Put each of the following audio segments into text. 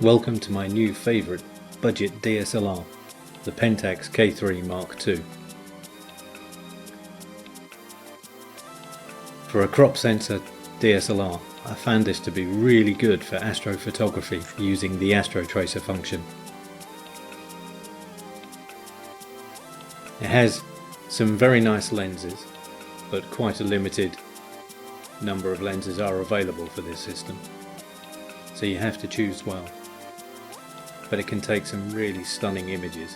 Welcome to my new favourite budget DSLR, the Pentax K-3 Mark II. For a crop sensor DSLR, I found this to be really good for astrophotography using the AstroTracer function. It has some very nice lenses, but quite a limited number of lenses are available for this system, so you have to choose well. But it can take some really stunning images.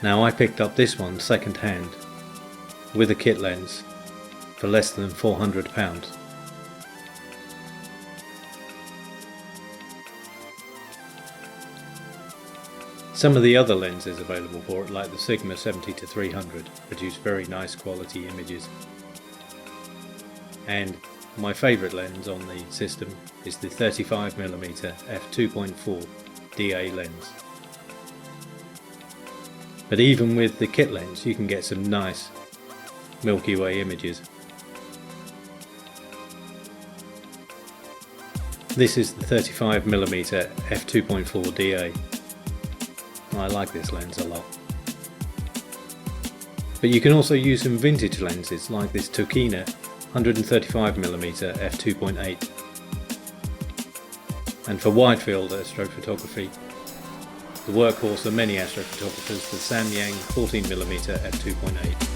Now I picked up this one second hand with a kit lens for less than £400. Some of the other lenses available for it, like the Sigma 70-300, produce very nice quality images. And my favourite lens on the system is the 35mm f2.4 DA lens. But even with the kit lens you can get some nice Milky Way images. This is the 35mm f2.4 DA. I like this lens a lot. But you can also use some vintage lenses like this Tokina 135mm f2.8. And for wide field astrophotography, the workhorse of many astrophotographers, the Samyang 14mm f2.8.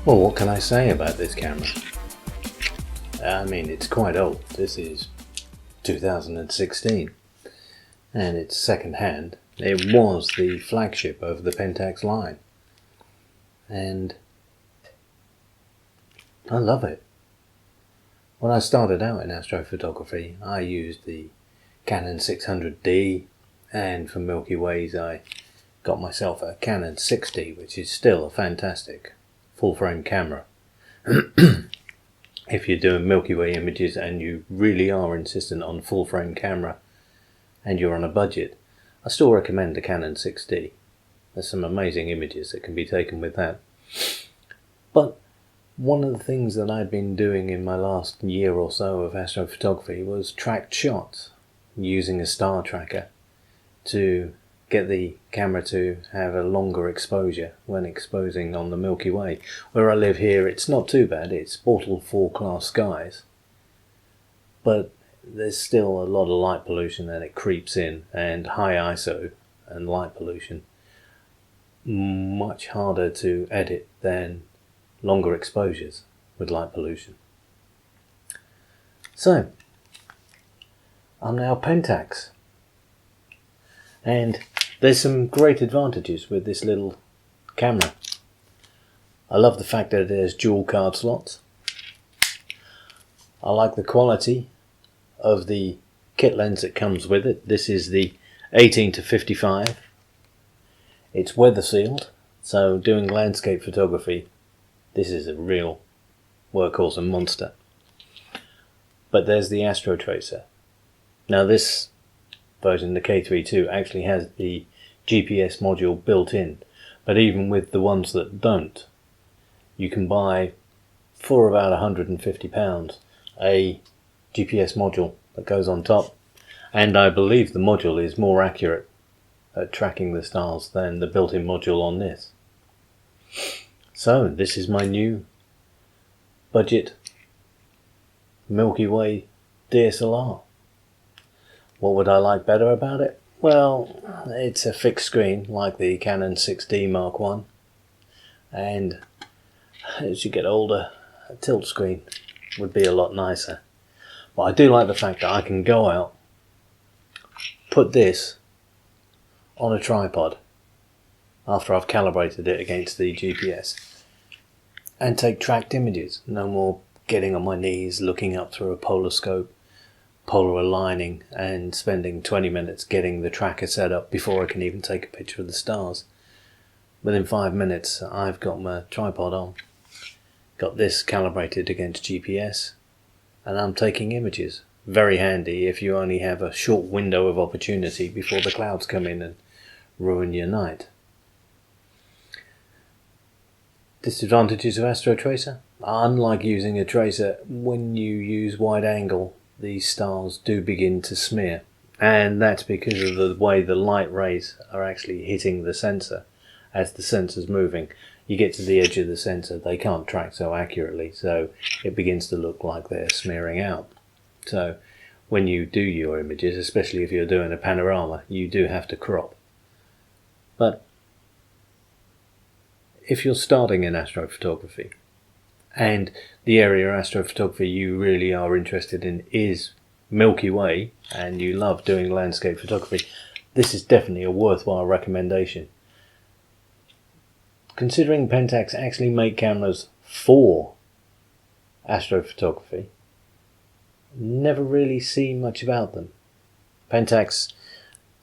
Well, what can I say about this camera? I mean, it's quite old. This is 2016 and it's second hand. It was the flagship of the Pentax line and I love it. When I started out in astrophotography, I used the Canon 600D, and for Milky Ways I got myself a Canon 60, which is still a fantastic full frame camera. If you're doing Milky Way images and you really are insistent on full frame camera and you're on a budget, I still recommend the Canon 6D. There's some amazing images that can be taken with that. But one of the things that I'd been doing in my last year or so of astrophotography was tracked shots, using a star tracker to get the camera to have a longer exposure when exposing on the Milky Way. Where I live here it's not too bad, it's Bortle 4 class skies, but there's still a lot of light pollution and it creeps in, and high ISO and light pollution much harder to edit than longer exposures with light pollution. So I'm now Pentax, and there's some great advantages with this little camera. I love the fact that there's dual card slots. I like the quality of the kit lens that comes with it. This is the 18-55. It's weather sealed, so doing landscape photography, this is a real workhorse and monster. But there's the AstroTracer. Now this version, the K-3 II, actually has the GPS module built in, but even with the ones that don't, you can buy for about £150 a GPS module that goes on top, and I believe the module is more accurate at tracking the stars than the built-in module on this. So this is my new budget Milky Way DSLR. What would I like better about it? Well, it's a fixed screen like the Canon 6D Mark I, and as you get older, a tilt screen would be a lot nicer. But I do like the fact that I can go out, put this on a tripod after I've calibrated it against the GPS and take tracked images. No more getting on my knees, looking up through a polar scope, polar aligning, and spending 20 minutes getting the tracker set up before I can even take a picture of the stars. Within 5 minutes I've got my tripod on, got this calibrated against GPS, and I'm taking images. Very handy if you only have a short window of opportunity before the clouds come in and ruin your night. Disadvantages of AstroTracer? Unlike using a tracer, when you use wide angle, these stars do begin to smear, and that's because of the way the light rays are actually hitting the sensor. As the sensor's moving, you get to the edge of the sensor, they can't track so accurately, so it begins to look like they're smearing out. So when you do your images, especially if you're doing a panorama, you do have to crop. But if you're starting in astrophotography, and the area of astrophotography you really are interested in is Milky Way, and you love doing landscape photography, this is definitely a worthwhile recommendation. Considering Pentax actually make cameras for astrophotography, never really see much about them. Pentax,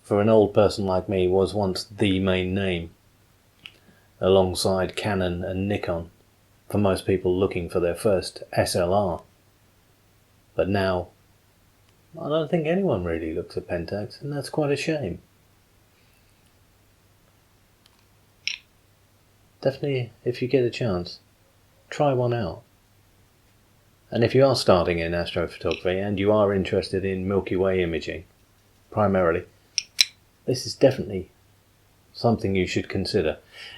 for an old person like me, was once the main name, alongside Canon and Nikon, for most people looking for their first SLR. But now, I don't think anyone really looks at Pentax, and that's quite a shame. Definitely, if you get a chance, try one out. And if you are starting in astrophotography and you are interested in Milky Way imaging, primarily, this is definitely something you should consider.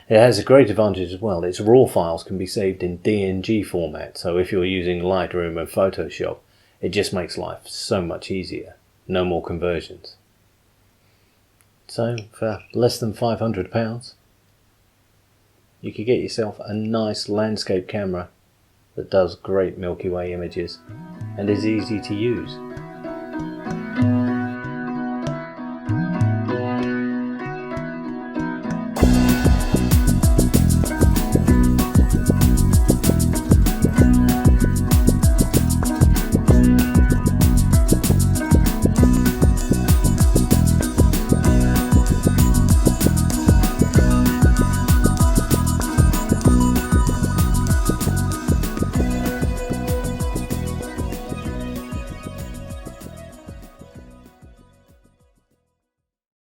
It has a great advantage as well. Its raw files can be saved in DNG format, so if you're using Lightroom and Photoshop, it just makes life so much easier. No more conversions. So for less than £500, you could get yourself a nice landscape camera that does great Milky Way images and is easy to use.